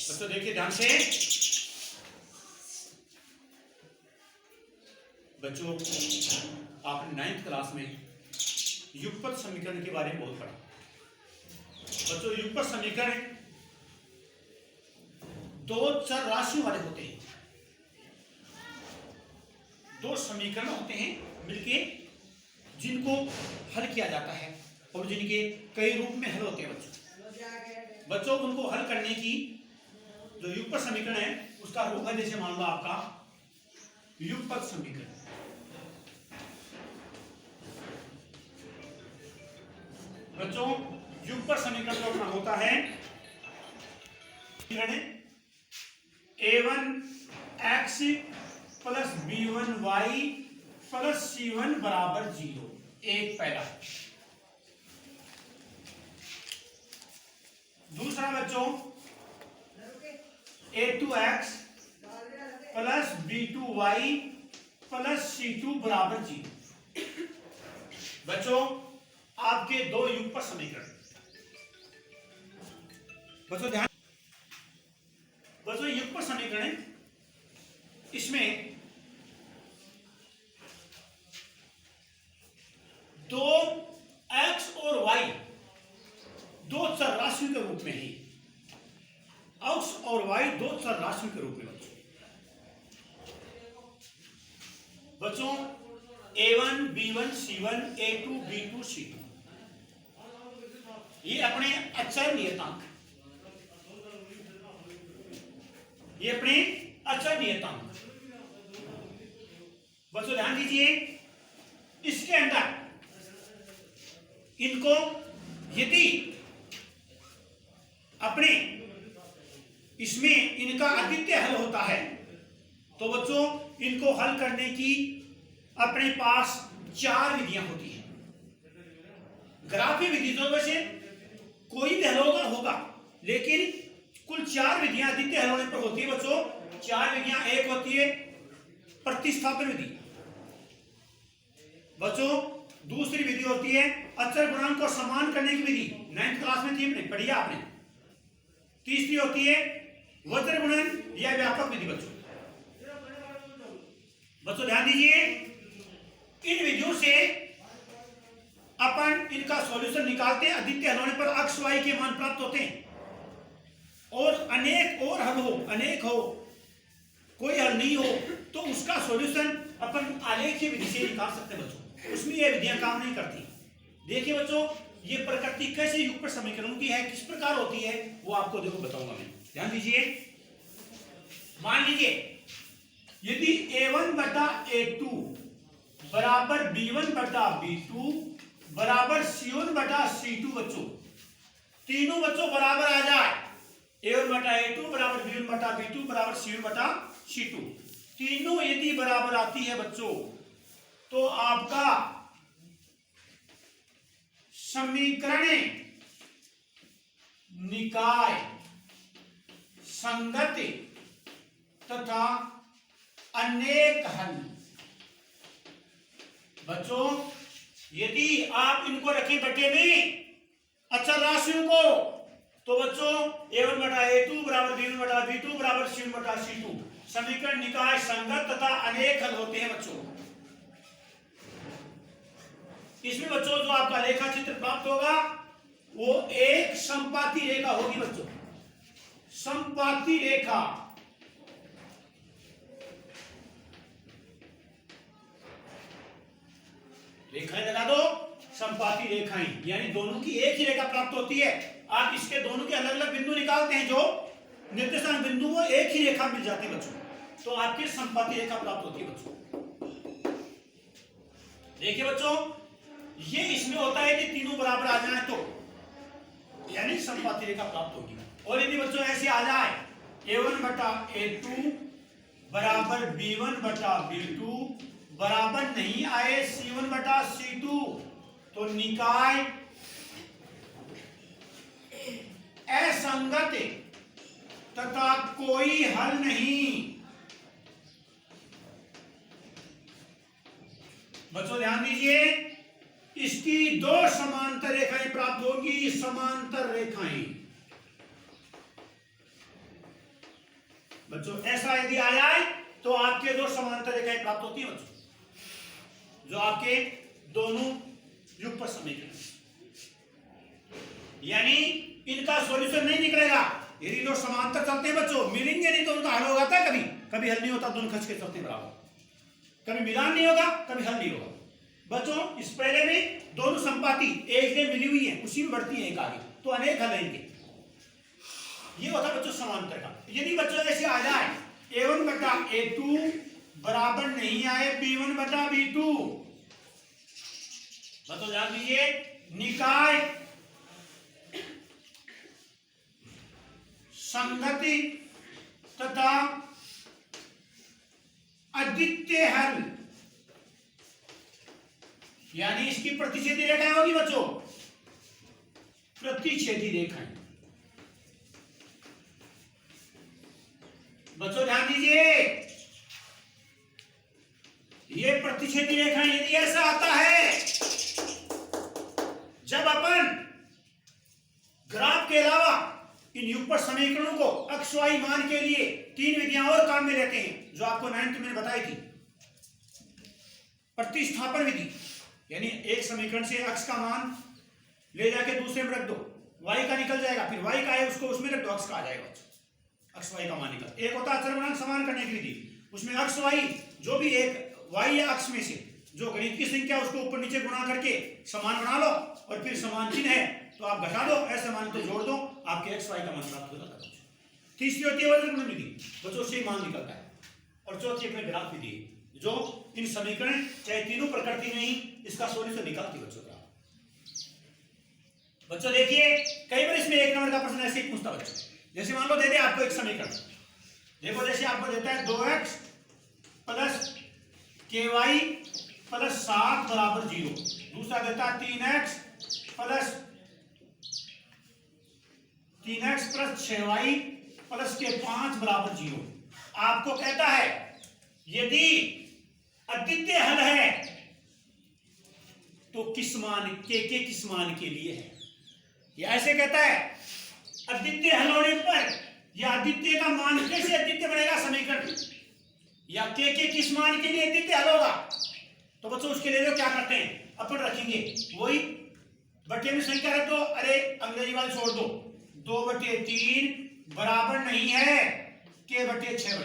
बच्चों देखिए ध्यान से, बच्चों आपने 9th क्लास में युगपत समीकरण के बारे में बहुत पढ़ा। बच्चों युगपत समीकरण दो चर राशियों वाले होते हैं, दो समीकरण होते हैं मिलके जिनको हल किया जाता है और जिनके कई रूप में हल होते हैं। बच्चों उनको हल करने की जो युगपत समीकरण है उसका रूप है, जैसे मान लो आपका युगपत समीकरण। बच्चों युगपत समीकरण का अपना होता है a1x plus b1y plus c1 बराबर 0। एक पहला। दूसरा बच्चों a2x plus b2y plus c2 बराबर 0। बच्चों आपके दो युगपत समीकरण। बच्चों ध्यान, बच्चों युगपत समीकरण इसमें दो x और y दो चर राशियों के रूप में ही, x और y दो चर राशियों के रूप में। बच्चों a1 b1 c1 a2 b2 c2 ये अपने अचर नियतांक, ये अपने अचर नियतांक। बच्चों ध्यान दीजिए, इसके अंदर इनको यदि अपने इसमें इनका अद्वितीय हल होता है तो बच्चों इनको हल करने की अपने पास चार विधियां होती हैं। ग्राफी विधि तो वैसे कोई भी हल होगा लेकिन कुल चार विधियां अद्वितीय हल होने पर होती है। बच्चों चार विधियां, एक होती है प्रतिस्थापन विधि, बच्चों दूसरी विधि होती है अचर गुणांक को समान करने की विधि, 9th क्लास में थी पढ़ी आपने। तीसरी होती है वज्र गुणन या व्यापक विधि। बच्चों ध्यान दीजिए, इन विधियों से अपन इनका सॉल्यूशन निकालते हैं, अद्वितीय हल होने पर x y के मान प्राप्त होते हैं। और अनेक और हल हो, अनेक हो, कोई हल नहीं हो तो उसका सॉल्यूशन अपन आलेखीय विधि से निकाल सकते हैं। बच्चों उसमें ये विधियां काम नहीं करती। देखिए बच्चों ये प्रकृति कैसे युगपत समीकरणों की है, किस प्रकार होती है, वो आपको देखो बताऊंगा मैं। ध्यान दीजिए, मान लीजिए यदि a1 बटा a2 बराबर b1 बटा b2 बराबर c1 बटा c2, बच्चों तीनों बच्चों बराबर आ जाए, a1 बटा a2 बराबर b1 बटा b2 बराबर c1 बटा c2, तीनों यदि बराबर आती है बच्चों तो आपका समीकरण निकाय संगत तथा अनेक हल। बच्चों यदि आप इनको रखें बटे में अचर राशियों को तो बच्चों a1 बटा a2 बराबर b1 बटा b2 बराबर c1 बटा c2 समीकरण निकाय संगत तथा अनेक हल होते हैं। बच्चों इसमें बच्चों जो आपका रेखा चित्र प्राप्त होगा वो एक संपाती रेखा होगी। बच्चों संपाती रेखा, रेखाएं लगा दो, संपाती रेखाएं यानी दोनों की एक ही रेखा प्राप्त होती है। आप इसके दोनों के अलग अलग बिंदु निकालते हैं, जो निर्देशांक बिंदु वो एक ही रेखा मिल जाती है बच्चों, तो आपकी संपाती रेखा प्राप्त होती है। बच्चों देखिए बच्चों ये इसमें होता है कि तीनों बराबर आ जाए तो यानी संपाती रेखा प्राप्त होगी। और यदि बच्चों ऐसे आ जाए a1 बटा a2 बराबर b1 बटा b2 बराबर नहीं आए c1 बटा c2 तो निकाय असंगत तथा कोई हल नहीं। बच्चों ध्यान दीजिए, इसकी दो समांतर रेखाएं प्राप्त होगी, समांतर रेखाएं। बच्चों ऐसा यदि आ जाए तो आपके दो समांतर रेखाएं प्राप्त होती है बच्चों, जो आपके दोनों युगपथ समीकरण, यानी इनका सॉल्यूशन नहीं निकलेगा यदि दो समांतर चलते हैं बच्चों, मिलेंगे नहीं तो उनका हल होगा था, कभी कभी हल नहीं होता, दोनों खच के चलते बराबर, कभी मिलान नहीं होगा, कभी हल नहीं होगा बच्चों। इस पहले में दोनों संपाति एक से मिली हुई है, उसी में बढ़ती है एक आगे, तो अनेक हल है इनके, ये होता बच्चों समांतर का। यदि बच्चों ऐसे आ जाए A1 बटा A2 बराबर नहीं आए B1 बटा B2, बच्चों ध्यान दीजिए, निकाय संगति तथा अद्वितीय हल, यानी इसकी प्रतिच्छेदी रेखाएं होगी बच्चों, प्रतिच्छेदी रेखाएं। बच्चों ध्यान दीजिए, ये प्रतिच्छेदी रेखाएं यदि ऐसा आता है, जब अपन ग्राफ के अलावा इन युगपथ समीकरणों को x y मान के लिए तीन विधियां और काम में लेते हैं, जो आपको 9th में बताई थी, प्रतिस्थापन विधि, यानी एक समीकरण से x का मान ले जाके दूसरे में रख दो, y का निकल जाएगा, फिर y का है उसको उसमें रख दो, x का आ जाएगा, x y का मान निकल। एक होता है अचर समान करने की विधि, उसमें x y जो भी एक y या x में से जो गणित की संख्या उसको ऊपर नीचे गुणा करके समान बना लो, और फिर समान चिन्ह है तो आप घटा दो, ऐसे मान को जोड़ दो, आपके x y का मान प्राप्त हो जाता है। तीसरी होती है वर्गमूल विधि, बच्चों से मान निकलता है। और चौथी अपने ग्राफ विधि, जो इन समीकरण चाहे तीनों प्रकृति में ही इसका सॉल्यूशन निकालती है बच्चों का। बच्चों देखिए, कई बार इसमें एक नंबर का प्रश्न ऐसे ही पूछता बच्चों, जैसे मान लो दे दे आपको एक समीकरण, देखो जैसे आपको देता है 2x प्लस ky प्लस 7 बराबर 0, दूसरा देता है 3x प्लस 6y प्लस के 5 बराबर 0। आपको कहता है यदि अद्वितीय हल है तो किस मान के किस मान के लिए है, या ऐसे कहता है अद्वितीय हल होने पर या अद्वितीय का मान कैसे अद्वितीय बनेगा समीकरण, या के किस मान के लिए अद्वितीय हल होगा। तो बच्चों उसके लिए क्या करते हैं, अपन रखेंगे वही बटे में संख्या रख दो, अरे अंग्रेजी वाले छोड़ दो, 2/3 बराबर नहीं है k/6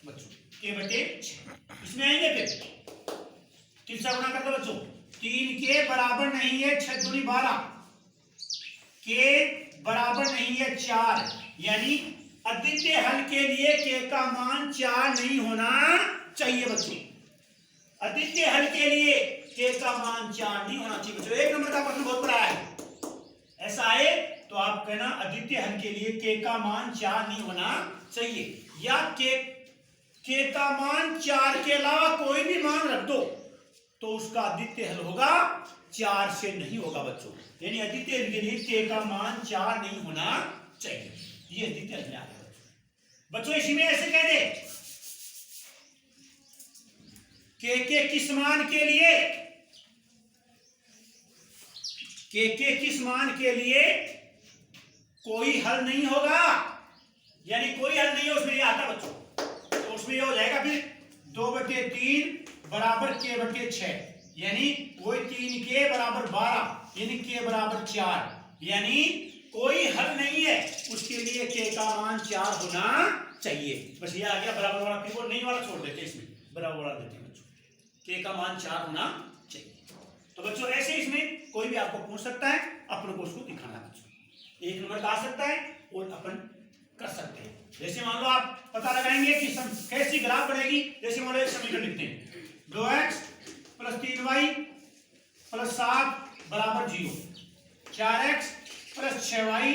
बच्चों, k/6 इसमें आएंगे, फिर तीसरा गुना कर दो बच्चों, 3k बराबर नहीं है 6 दूनी 12, k बराबर नहीं है 4, यानी अद्वितीय हल के लिए k का मान 4 नहीं होना चाहिए बच्चों, अद्वितीय हल के लिए k का मान 4 नहीं होना चाहिए बच्चों। एक नंबर का प्रश्न बहुत बड़ा है, ऐसा आए तो आप कहना अद्वितीय हल के लिए k का मान 4 नहीं होना चाहिए, या k का मान 4 के अलावा कोई भी मान रख दो तो उसका अद्वितीय हल होगा 4 से नहीं होगा बच्चों, यानी अद्वितीय हल के लिए k का मान 4 नहीं होना चाहिए, ये अद्वितीय हल में आ गया बच्चों। इसी में ऐसे कह दे k किस मान के लिए, k किस मान के लिए कोई हल नहीं होगा, यानी कोई हल नहीं है उसमें ये आता बच्चों, तो उसमें ये हो जाएगा फिर 2/3 बराबर k/6, यानी वही 3k बराबर 12, यानी k बराबर 4, यानी कोई हल नहीं है उसके लिए k का मान 4 होना चाहिए। बस ये आ गया बराबर वाला, फिर वो नहीं वाला छोड़ देते, इसमें बराबर वाला देते हैं बच्चों, k का मान 4 होना चाहिए। तो बच्चों ऐसे इसमें कोई भी आपको पूछ सकता है, अपन को उसको दिखाना है बच्चों, एक नंबर का आ सकता है और अपन कर सकते हैं। जैसे मान लो आप पता लगाएंगे कि कैसी ग्राफ बनेगी, जैसे मान लो एक समीकरण लिखते हैं 2x प्लस 3y प्लस 7 बराबर 0, 4x प्लस 6y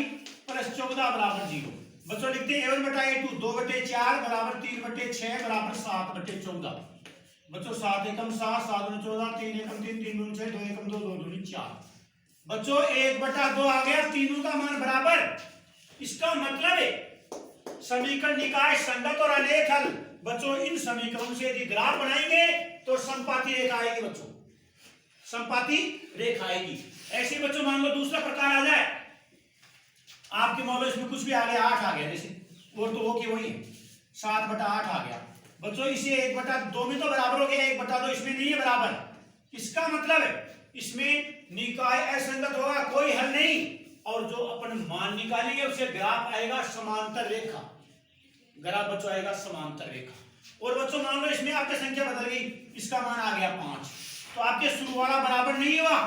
प्लस 14 बराबर 0। बच्चों लिखते हैं A1 बटा A2 2/4 बराबर 3/6 बराबर 7/14। बच्चों 7 एकम 7, 7 दूनी 14, 3 एकम 3, 3 दूनी 6, 2 एकम 2, 2 दूनी 4। बच्चों 1/2 आ गया, तीनों का मान बराबर, इसका मतलब है समीकरण निकाय संगत और अनेक हल। बच्चों इन समीकरणों से यदि ग्राफ बनाएंगे तो संपाती रेखा आएगी बच्चों, संपाती रेखा आएगी। ऐसे बच्चों मान लो दूसरा प्रकार आ जाए, आपके मान लो इसमें कुछ भी आ गया, 8 आ गया जैसे, और तो वो की वही है, 7/8 आ गया बच्चों। इसे 1/2 में तो बराबर हो गया, 1/2 इसमें नहीं है बराबर। इसका मतलब है इसमें निकाय असंगत होगा, कोई हल नहीं। और जो अपन मान निकालेंगे उससे ग्राफ आएगा समांतर रेखा, ग्राफ बच्चों आएगा समांतर रेखा। और बच्चों मान लो इसमें आपकी संख्या बदल गई, इसका मान आ गया 5, तो आपके शुरू वाला बराबर नहीं हुआ,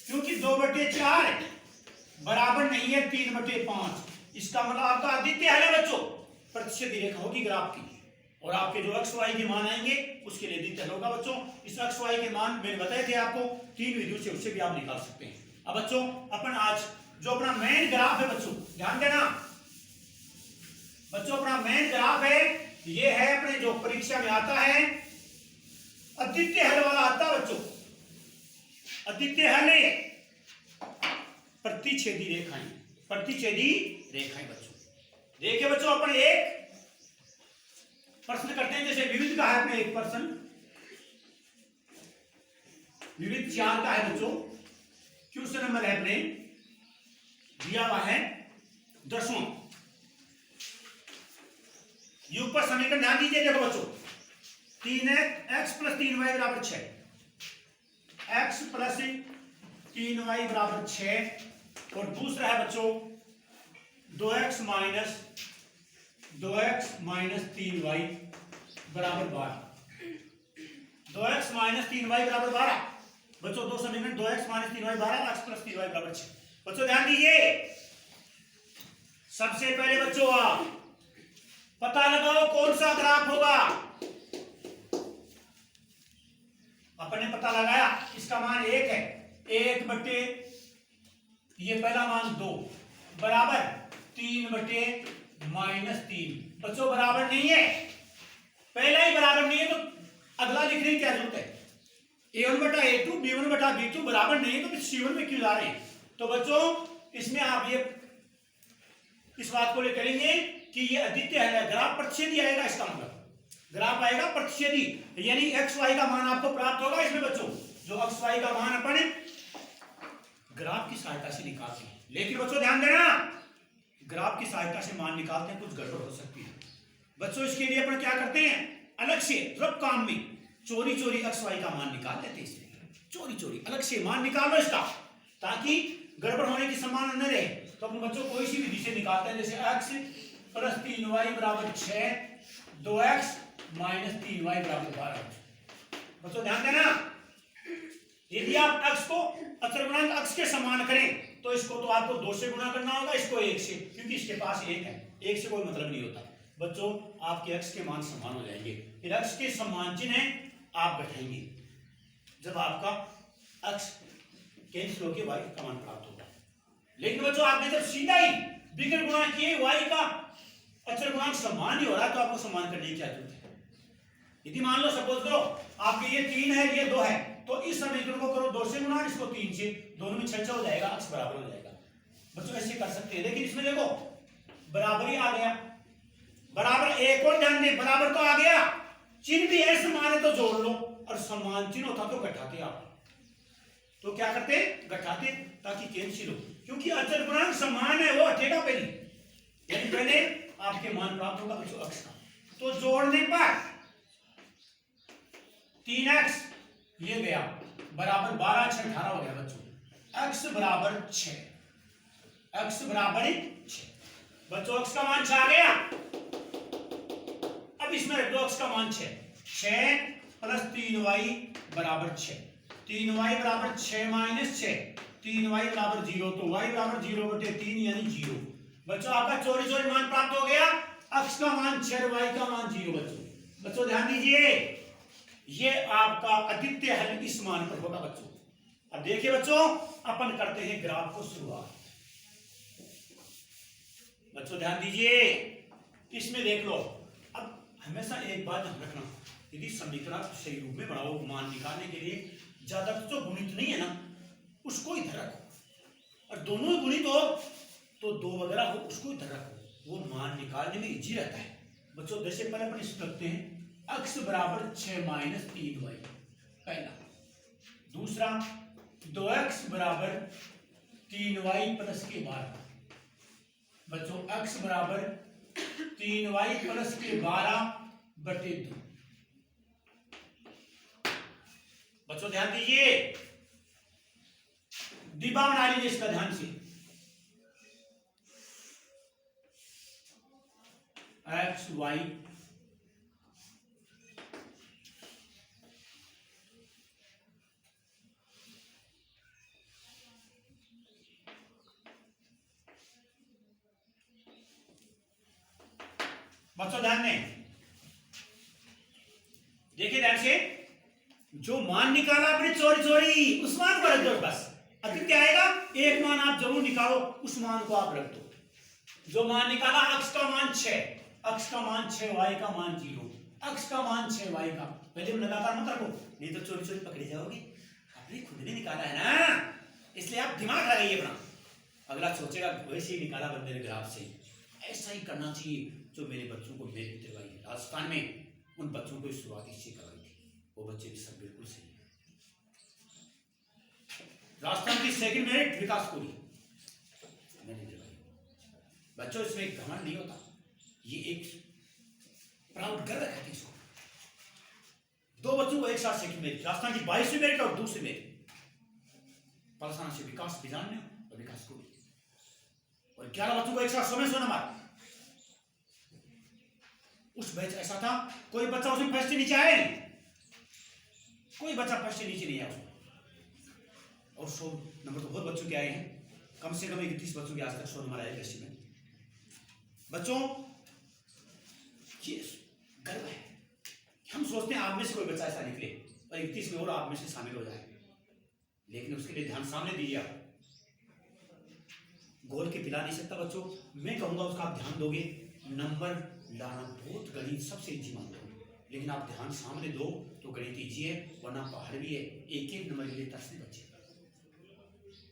क्योंकि 2/4 बराबर नहीं है 3/5। इसका मतलब आपका अद्वितीय हल है बच्चों, प्रतिशत रेखा होगी ग्राफ की, और आपके जो एक्स वाई के मान आएंगे उसके लिए अद्वितीय हल होगा बच्चों। इस एक्स वाई के मान मैंने बताए थे आपको 3 विधियों से, उससे भी आप निकाल सकते हैं। अब बच्चों अपन आज जो अपना मेन ग्राफ है बच्चों, ध्यान देना बच्चों, अपना मेन ग्राफ है ये है अपने जो परीक्षा में आता है अद्वितीय हल वाला आता है बच्चों। अद्वितीय हल है प्रतिच्छेदी रेखाएं, प्रतिच्छेदी रेखाएं बच्चों। देखिए बच्चों अपन एक प्रश्न करते हैं, जैसे विविध का है अपने एक प्रश्न, विविध 4 का है बच्चों। क्वेश्चन नंबर है अपने दिया हुआ है 10वां। ऊपर समीकरण ध्यान दीजिए, देखो बच्चों 3x + 3y = 6, x + 3y = 6, और दूसरा है बच्चों 2x - 3y = 12। 2x - 3y = 12 बच्चों, दो समीकरण 2x - 3y 12, x + 3y = 6। बच्चों ध्यान दीजिए, सबसे पहले बच्चों आप पता लगाओ कौन सा ग्राफ होगा। अपन ने पता लगाया, इसका मान 1 है, 1/, ये पहला मान 2 बराबर 3/-3। बच्चों बराबर नहीं है, पहला ही बराबर नहीं है तो अगला लिखने की क्या जरूरत है। A1/A2 B1/B2 बराबर नहीं है तो फिर C1 में क्यों जा रहे हैं। तो बच्चों इसमें आप ये इस बात को ले करेंगे कि ये अद्वितीय है, ग्राफ प्रतिच्छेदी आएगा। इसका मतलब ग्राफ आएगा प्रतिच्छेदी, यानी एक्स वाई का मान आपको प्राप्त होगा इसमें बच्चों। जो एक्स वाई का मान अपन ग्राफ की सहायता से निकालते हैं, लेकिन बच्चों ध्यान देना ग्राफ की सहायता से मान निकालते हैं कुछ गड़बड़ हो सकती है बच्चों। इसके लिए अपन क्या करते हैं, अलग से रब काम में चोरी चोरी एक्स वाई का मान निकाल लेते हैं। इसमें चोरी चोरी अलग से मान निकाल लो इसका, ताकि गड़बड़ होने की संभावना न रहे। तो अपन बच्चों कोई सी विधि से निकालते हैं, जैसे x + 3y = 6, 2x - 3y = 12। बच्चों ध्यान देना, यदि आप x को अचर गुणांक x के समान करें तो इसको तो आपको 2 से गुणा करना होगा, इसको 1 से, क्योंकि इसके पास 1 है, 1 से कोई मतलब नहीं होता बच्चों। आपके x के मान समान हो जाएंगे, फिर x के समान चिन्ह आप बैठाएंगे, जब आपका x कैंसिल होकर y का मान प्राप्त होगा। लेकिन बच्चों आपने जब सीधा ही विकर्ण गुणा किए y का अचर गुणांक समान ही हो रहा है तो आपको समान करने की क्या जरूरत है। यदि मान लो सपोज करो आपके ये 3 है ये 2 है, तो इस समीकरण को करो 2 से गुणा, इसको 3 से, दोनों में 6 हो जाएगा, x बराबर हो जाएगा। बच्चों ऐसे कर सकते हैं, लेकिन इसमें देखो बराबर ही आ गया, बराबर एक और ध्यान दें, बराबर तो आ गया, चिन्ह भी है समान है तो जोड़ लो, और समान चिन्ह होता तो घटाते आप, तो क्या करते घटाते ताकि कैंसिल हो, क्योंकि अचर गुणांक समान है वो हटेगा पहले, यानी पहले आपके मान प्राप्त होगा बच्चों x का। तो जोड़ने पर 3x ये गया बराबर 12 6 18 हो गया बच्चों, x बराबर 6, x बराबर 6 बच्चों, x का मान 6 आ गया। अब इसमें रख दो x का मान 6 + 3y = 6, 3y = 6 - 6, 3y = 0, तो y = 0/3 यानी 0। बच्चों आपका चोरी चोरी मान प्राप्त हो गया, x का मान 6 और y का मान 0 बच्चों। बच्चों ध्यान दीजिए, ये आपका अद्वितीय हल इस मान पर होगा बच्चों। अब देखिए बच्चों अपन करते हैं ग्राफ को शुरुआत। बच्चों ध्यान दीजिए, इसमें देख लो, अब हमेशा एक बात ध्यान रखना, यदि समीकरण सही रूप में बनाओ मान निकालने के लिए, ज्यादा जो गुणित नहीं है ना उसको इधर रखो, और दोनों गुणित हो तो 2 वगैरह हो उसको इधर रखो, वो मान निकालने में इजी रहता है बच्चों। जैसे पहले अपन इसको रखते हैं x बराबर 6 - 3y पहला, दूसरा 2x बराबर 3y + के 12 बच्चों, x बराबर 3y प्लस के 12/2। बच्चों ध्यान दीजिए, डिब्बा बना लीजिए इसका ध्यान से। एक्स वाई बच्चों ध्यान दें, देखिए ध्यान से, जो मान निकाला आपने चोरी चोरी उस मान को रख दो बस। अब क्या आएगा, एक मान आप जरूर निकालो, उस मान को आप रख दो। जो मान निकाला, अक्ष का मान 6, अक्ष का मान 6, वाई का मान 0, अक्ष का मान 6, वाई का। पहले लगातार मत रखो, नहीं तो चोरी चोरी पकड़े जाओगे। आपने खुद ने निकाला है ना, इसलिए आप दिमाग लगाइए अपना। अगला सोचेगा वैसे ही निकाला बंदे ने ग्राफ से, ऐसा ही करना चाहिए। जो मेरे बच्चों को मेरे करवाई है राजस्थान में, उन बच्चों को शुरुआत इससे करवाई थी, वो बच्चे भी सब बिल्कुल सही है। राजस्थान की सेकंड मेरिट विकास कोहली मैंने दिलवाई। बच्चों इसमें एक घमंड नहीं होता, ये एक प्राउड गर्व है इसको। 2 बच्चों को एक साथ सेकंड मेरिट, राजस्थान की 22वीं मेरिट और दूसरी मेरिट। पलसाना से विकास बिजान ने और विकास कोहली, और 11 बच्चों को एक साथ 100 नंबर। उस बैच ऐसा था, कोई बच्चा उसमें फर्स्ट से नीचे आया नहीं, कोई बच्चा फर्स्ट से नीचे नहीं आया उसमें। और 100 नंबर तो बहुत बच्चों के आए हैं, कम से कम 31 बच्चों के आज तक 100 नंबर आए कृषि में। बच्चों ये गर्व है, हम सोचते हैं आप में से कोई बच्चा ऐसा निकले और 31 में और आप में से शामिल हो जाए, लेकिन उसके लिए ध्यान सामने दीजिए। आप गोल के पिला नहीं सकता बच्चों, मैं कहूंगा उसका आप ध्यान दोगे। नंबर लाना बहुत गणित सबसे इजी मानता हूँ, लेकिन आप ध्यान सामने दो तो गणित इजी है, वरना पहाड़ भी है। एक एक नंबर के लिए तरसने बच्चे,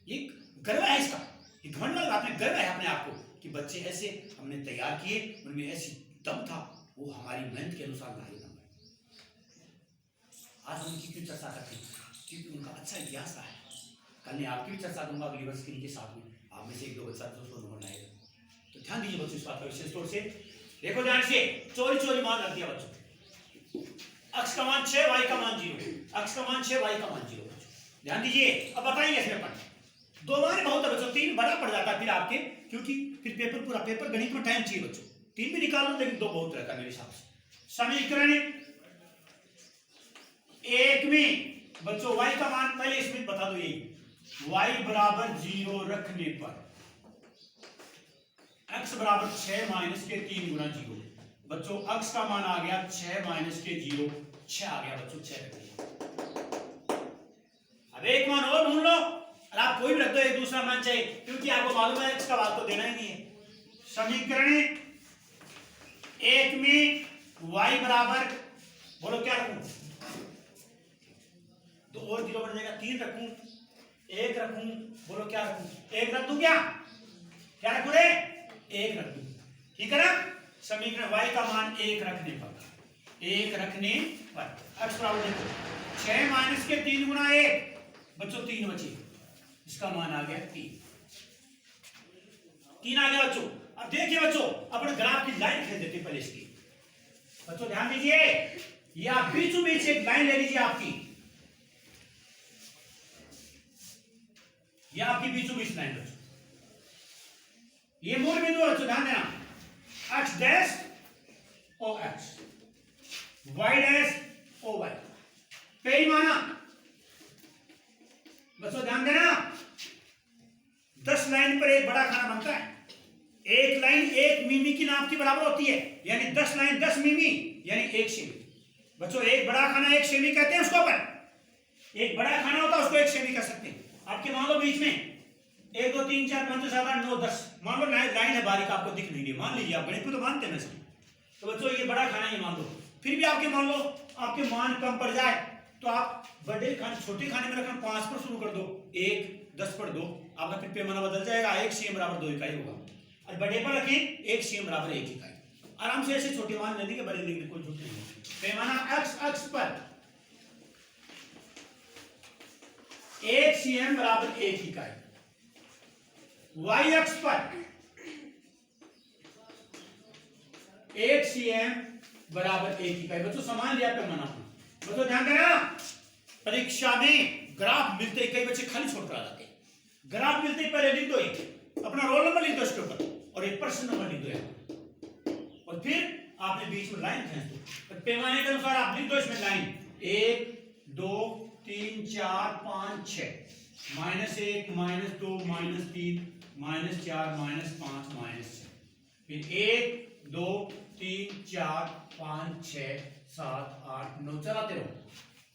ये गर्व है इसका, ये घमंड वाली बात में गर्व है अपने आप को कि बच्चे ऐसे हमने तैयार किए, उनमें ऐसी दम था, वो हमारी मेहनत के अनुसार लाए नंबर। आज हम उनकी क्यों चर्चा करते हैं, क्योंकि उनका अच्छा इतिहास रहा है। कल मैं आपकी भी चर्चा दूंगा अगली वर्ष के साथ में, आप में से 1-2 बच्चा 200 नंबर लाएगा। तो ध्यान दीजिए बच्चों इस बात का विशेष तौर से। देखो ध्यान से, चोरी चोरी मान रख दिया बच्चों। अक्ष का मान 6, वाई का मान 0, अक्ष का मान 6, वाई का मान 0। ध्यान दीजिए, अब बताइए इसमें अपन 2 मान बहुत है बच्चों, 3 बड़ा पड़ जाता है फिर आपके, क्योंकि फिर पेपर पूरा पेपर गणित में टाइम चाहिए बच्चों। 3 भी निकाल लो, लेकिन 2 बहुत रहता है मेरे हिसाब से। समीकरण 1 में बच्चों वाई का मान, पहले इसमें बता दो, यही वाई बराबर 0 रखने पर x बराबर 6 माइनस के 3 गुना 0। बच्चों x का मान आ गया 6 माइनस के 0, 6 आ गया बच्चों, 6 रख दिया। अब एक मान और ढूंढ लो, और आप कोई भी रख दो, एक दूसरा मान चाहिए, क्योंकि आपको मालूम है x का मान तो देना ही नहीं है। समीकरण 1 में y बराबर, बोलो क्या रखूं, 2 और 0 बन जाएगा, 3 रखूं, 1 रखूं, बोलो क्या रखूं, 1 रख दूं, क्या रखूं रे, 1 रख दूं, ठीक है ना। समीकरण y का मान 1 रखने पर, 1 रखने पर x बराबर देखो 6 माइनस के 3 गुना 1, बच्चों 3 बचे, इसका मान आ गया 3 आ गया बच्चों। अब देखिए बच्चों, अपने ग्राफ की लाइन खींच देते पहले इसकी। बच्चों ध्यान दीजिए, ये आप बीचों बीच एक लाइन ले लीजिए आपकी, ये आपकी बीचों बीच लाइन बच्चों, ये मूल बिंदु है बच्चों, ध्यान देना, x dash O x, y dash O y, पे ही माना बच्चों, ध्यान देना। 10 लाइन पर एक बड़ा खाना बनता है, एक लाइन 1 मिमी की नाप की बराबर होती है, यानी 10 लाइन 10 मिमी यानी 1 सेमी। बच्चों एक बड़ा खाना 1 सेमी कहते हैं उसको, अपन एक बड़ा खाना होता है उसको 1 सेमी कह सकते हैं। आपके मान लो बीच में 1 2 3 4 5 6 7 8 9 10, मान लो लाइन है बारीक, आपको दिख नहीं रही, मान लीजिए, आप गणित को तो मानते हैं ना सर। तो बच्चों ये बड़ा खाना ये मान लो, फिर भी आपके मान लो आपके मान कम पड़ जाए तो आप बड़े खाने छोटे खाने में रखना 5 पर शुरू कर दो, 1 10 पर 2, आपका फिर पैमाना बदल जाएगा, 1 सेम बराबर 2 इकाई होगा। और बड़े पर रखें 1 सेम बराबर 1 इकाई, आराम से ऐसे छोटे मान लेने के बड़े लिखने कोई झूठ नहीं। पैमाना x अक्ष पर 1 cm बराबर 1 इकाई, y अक्ष पर 1 cm बराबर 1 इकाई। बच्चों समान लिया पैमाना अपना। बच्चों ध्यान देना, परीक्षा में ग्राफ मिलते ही कई बच्चे खाली छोड़ कर आ जाते हैं। ग्राफ मिलते ही पहले लिख दो एक अपना रोल नंबर लिख दो इसके ऊपर और एक प्रश्न नंबर लिख दो यहाँ, और फिर आपने बीच में लाइन खींच दो। पैमाने के अनुसार आप लिख दो इसमें लाइन 1 2 3 4 5 6 -1 -2 -3 -4 -5 -6, फिर 1 2 3 4 5 6 7 8 9 चलाते रहो।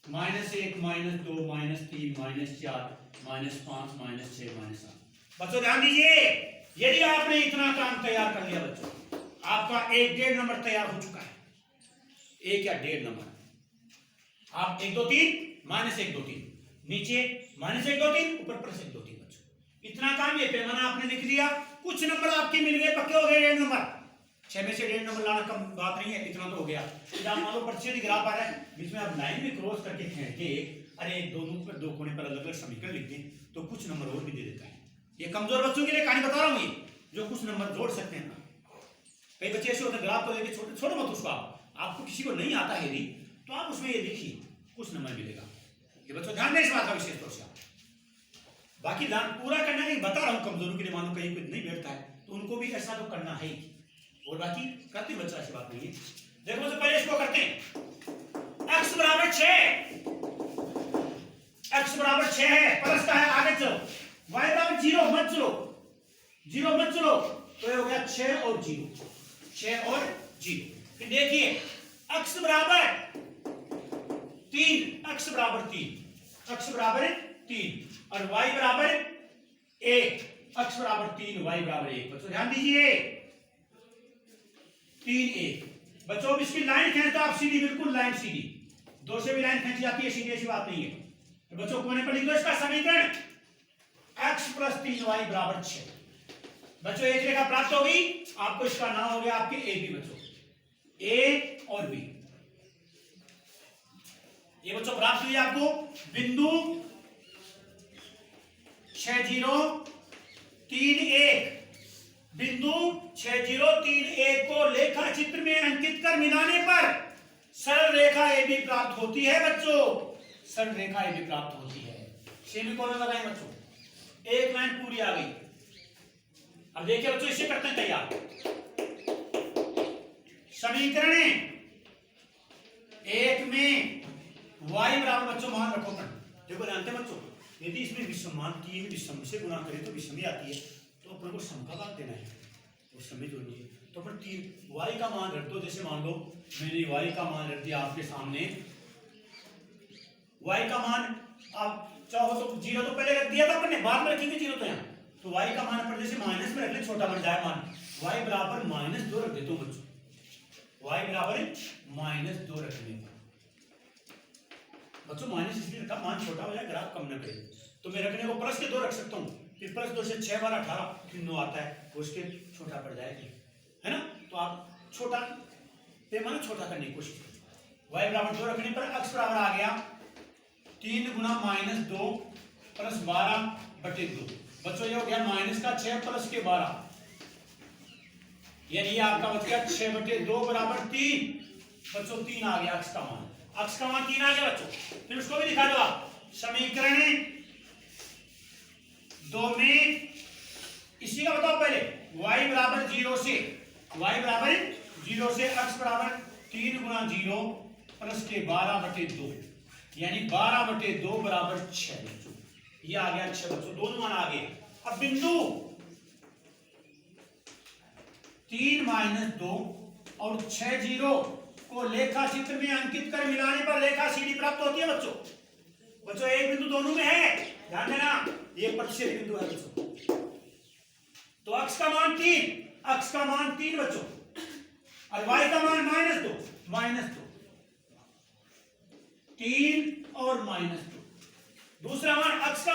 -1 -2 -3 -4 -5 -6 -7। बच्चों ध्यान दीजिए, यदि आपने इतना काम तैयार कर लिया बच्चों, आपका 1.5 नंबर तैयार हो चुका है। 1 या 1.5 नंबर आप 1 2 3 -1 2 3 नीचे -1 2 3 ऊपर +1 2 3। बच्चों इतना काम ये पैमाना आपने लिख लिया, कुछ नंबर आपके मिल गए, पक्के हो गए 1.5 नंबर। 6 में से 1.5 नंबर लाना कम बात नहीं है, इतना तो हो गया। मान लो पर्चे ग्राफ आ रहा है, बीच में आप लाइन में क्रॉस करके खींच के अरे दोनों पर दो कोने पर अलग अलग समीकरण लिख दें तो कुछ नंबर और भी दे देता है। ये कमजोर बच्चों के लिए कहानी बता रहा हूं, ये जो कुछ नंबर जोड़ सकते हैं ना। कई बच्चे ऐसे होते हैं ग्राफ को लेके छोड़ो मत उसको, आपको किसी को नहीं आता है यदि तो आप उसमें ये देखिए कुछ नंबर मिलेगा। ये बच्चों ध्यान दें इस बात का विशेष तौर से। बाकी ध्यान पूरा करना नहीं, बता रहा हूं कमजोरों के लिए, मानो कहीं कुछ नहीं बैठता है तो उनको भी ऐसा तो करना है ही, और बाकी करते बच्चा ऐसी बात नहीं है। देखो तो पहले इसको करते हैं, x बराबर 6 है, प्लस का है, आगे चलो। y बराबर 0 मत चलो, तो ये हो गया 6 और 0, 6 और 0। फिर देखिए x बराबर 3 और y बराबर 1, x बराबर 3 y बराबर 1। बच्चों ध्यान दीजिए 3 1। बच्चों इसकी लाइन खींचते आप सीधी, बिल्कुल लाइन सीधी, 2 से भी लाइन खींची जाती है सीधी, ऐसी बात नहीं है। तो बच्चों कोने पर लिख दो इसका समीकरण, x + 3y बराबर 6। बच्चों एक रेखा प्राप्त होगी, आपको इसका नाम हो गया आपके ए बी। बच्चों ए और बी ये बच्चों प्राप्त हुई आपको बिंदु 6 0 3 1। बिंदु 6 0 3 1 को लेखा चित्र में अंकित कर मिलाने पर सरल रेखा ए बी प्राप्त होती है। बच्चों सरल रेखा ए बी प्राप्त होती है। सेमीकोलन लगाएं बच्चों, एक लाइन पूरी आ गई। अब देखिए बच्चों इसे करते हैं तैयार। समीकरण 1 में y बराबर बच्चों मान रखो पर, देखो जानते हैं बच्चों यदि इसमें विषम मान की विषम से गुणा करें तो विषम ही आती है, तो अपने को सम का भाग देना है, उस समय जोड़नी है। तो अपन y का मान रख दो, जैसे मान लो मैंने y का मान रख दिया आपके सामने, y का मान आप चाहो तो 0 तो पहले रख दिया था अपने, बाद में रखेंगे 0 तो यहाँ, तो y का मान पर जैसे माइनस में रख ले, छोटा बन जाए मान, y बराबर -2 रख देता हूं बच्चों, y बराबर -2 रखने पर बच्चों माइनस इसलिए रखा मान छोटा हो जाए, ग्राफ कम न करे, तो मैं रखने को प्लस के 2 रख सकता हूँ, फिर +2 से 6 बार 18 फिर 9 आता है, उसके छोटा पड़ जाएगा, है ना। तो आप छोटा पैमाना छोटा करने की कोशिश करें। y बराबर 2 रखने पर x बराबर आ गया 3 × -2 + 12/2। बच्चों ये हो गया -6 + के 12, यानी आपका बच गया 6/2 बराबर 3। बच्चों 3 आ गया x का मान, 3 आ गया बच्चों। फिर उसको भी दिखा दो आप, समीकरण 2 में इसी का बताओ पहले, y बराबर 0 से x बराबर 3 × 0 + के 12/2, यानी 12/2 बराबर 6 बच्चों। ये आ गया 6 बच्चों, दोनों मान आ गए। अब बिंदु 3 - 2 और 6 0 को लेखा चित्र में अंकित कर मिलाने पर रेखा सीडी प्राप्त होती है बच्चों। बच्चों एक बिंदु दोनों में है, ध्यान देना, ये प्रतिच्छेद बिंदु है बच्चों। तो x का मान 3 बच्चों, और y का मान -2 3 और -2। दूसरा मान x का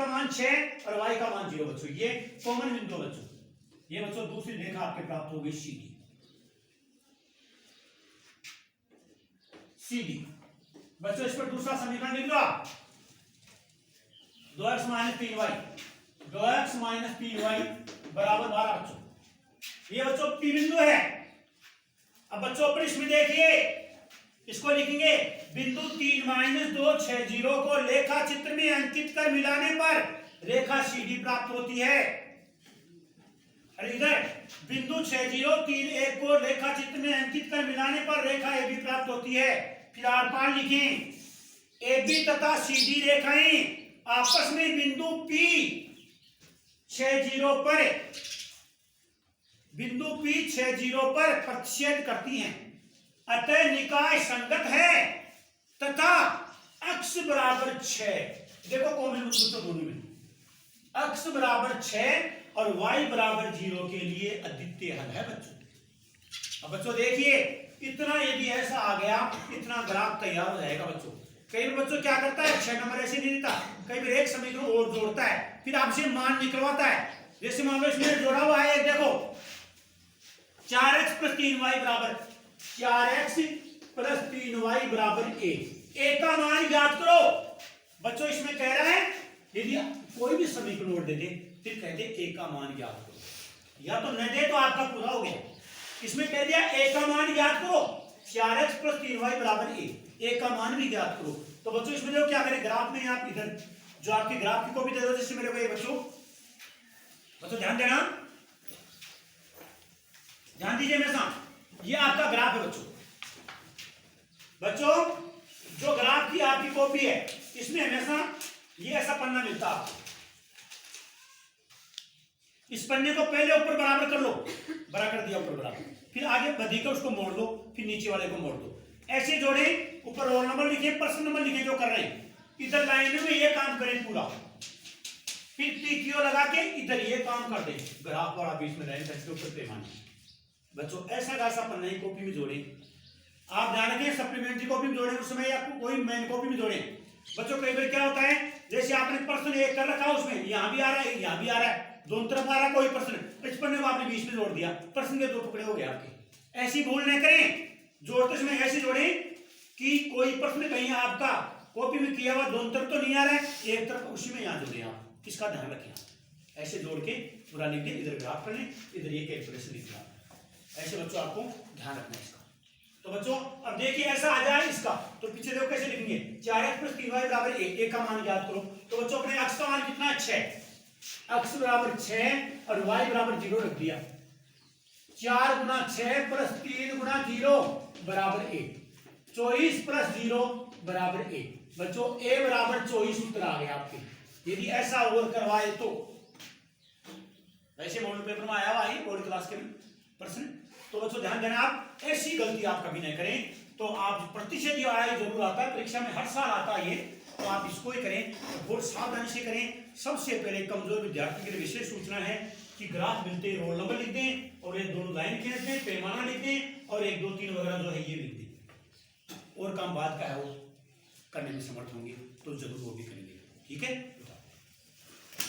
मान 6 और y का मान 0 बच्चों। ये कॉमन बिंदु बच्चों, ये बच्चों दूसरी रेखा आपके प्राप्त हो गई सीडी। बच्चों इस पर दूसरा समीकरण लिख दो आप, 2x - 3y बराबर 12 बच्चों। ये बच्चों पी बिंदु है, अब बच्चों अपन इसमें देखिए, इसको लिखेंगे बिंदु 3-260 को रेखा चित्र में अंकित कर मिलाने पर रेखा CD प्राप्त होती है। अरे इधर बिंदु 6031 को रेखा चित्र में अंकित कर मिलाने पर रेखा AB प्राप्त होती है। फिर आर पार लिखें, AB तथा CD रेखाएं आपस में बिंदु P60 पर प्रतिच्छेद करती हैं, अतः निकाय संगत है तथा अक्ष बराबर 6। देखो कौन है दोनों में, अक्ष बराबर 6 और y बराबर 0 के लिए अद्वितीय हल है बच्चों। अब बच्चों देखिए, इतना यदि ऐसा आ गया, इतना ग्राफ तैयार हो जाएगा बच्चों। कई बार बच्चों क्या करता है, 6 नंबर ऐसे नहीं देता, कई बार एक समीकरण और जोड़ता है, फिर आपसे मान निकलवाता है। जैसे मान लो इसमें जोड़ा हुआ है, देखो 4x + 3y बराबर 4x + 3y बराबर a का मान ज्ञात करो। बच्चों इसमें कह रहा है यदि कोई भी समीकरण और दे दे फिर कहते a का मान ज्ञात करो, या तो न दे तो आपका पूरा हो गया। इसमें कह दिया a का मान ज्ञात करो, 4x + 3y बराबर a का मान भी ज्ञात करो। तो बच्चों इसमें जो क्या करें, ग्राफ में आप इधर जो आपके ग्राफ की कॉपी दे दो, जैसे मेरे को ये बच्चों ध्यान देना, ध्यान दीजिए मेरे साथ, ये आपका ग्राफ है बच्चों। जो ग्राफ की आपकी कॉपी है, इसमें हमेशा ये ऐसा पन्ना मिलता है। इस पन्ने को पहले ऊपर बराबर कर लो, बड़ा कर दिया ऊपर बराबर, फिर आगे बधी कर उसको मोड़ दो, फिर नीचे वाले को मोड़ दो, ऐसे जोड़े, ऊपर रोल नंबर लिखे, पर्सन नंबर लिखे जो कर रहे हैं, इधर लाइन में ये काम करें पूरा, फिर PQ लगा के इधर ये काम कर दें, ग्राफ वाला बीच में लाइन के ऊपर पैमाने। बच्चों ऐसा खासा पन्ना ही कॉपी में जोड़े, आप ध्यान रखें सप्लीमेंट्री कॉपी में जोड़े उस समय, या कोई मेन कॉपी में जोड़े। बच्चों कई बार क्या होता है, जैसे आपने पर्सन एक कर रखा, उसमें यहां भी आ रहा है, यहां भी आ रहा है, दोनों तरफ आ रहा है कोई पर्सन, इस पन्ने को आपने बीच में जोड़ दिया, पर्सन के 2 टुकड़े हो गए आपके। ऐसी भूल न करें, जोड़ते समय ऐसे जोड़े कि कोई प्रश्न कहीं आपका कॉपी में किया हुआ दोनों तरफ तो नहीं आ रहा है, एक तरफ उसी में यहां जोड़े आप, इसका ध्यान रखें। ऐसे जोड़ के पूरा लिख दे, इधर ग्राफ कर लें, इधर ये कैलकुलेशन लिख दिया। ऐसे बच्चों आपको ध्यान रखना है इसका। तो बच्चों अब देखिए ऐसा आ जाए इसका, तो पीछे देखो कैसे लिखेंगे, 4x + 3y बराबर a का मान ज्ञात करो। तो बच्चों अपने अक्ष का मान कितना है, 6, अक्ष बराबर 6 और y बराबर 0 रख दिया। 4 × 6 + 3 × 0 बराबर a, 24 + 0 बराबर a। बच्चों a बराबर 24 उत्तर आ गया आपके। यदि ऐसा और करवाए तो, वैसे मॉडल पेपर में आया हुआ है बोर्ड क्लास के प्रश्न। तो बच्चों ध्यान देना, आप ऐसी गलती आप कभी नहीं करें। तो आप प्रतिशत जो आया जरूर आता है, परीक्षा में हर साल आता है ये, तो आप इसको ही करें, बहुत सावधानी से करें। सबसे पहले कमजोर विद्यार्थी के लिए विशेष सूचना है कि ग्राफ मिलते रोल नंबर लिख दें, और एक दोनों लाइन खींच दें, पैमाना लिख दें, और 1 2 3 वगैरह जो है ये लिख दें। और काम बाद का है वो करने में समर्थ होंगे तो जरूर वो भी करेंगे, ठीक है।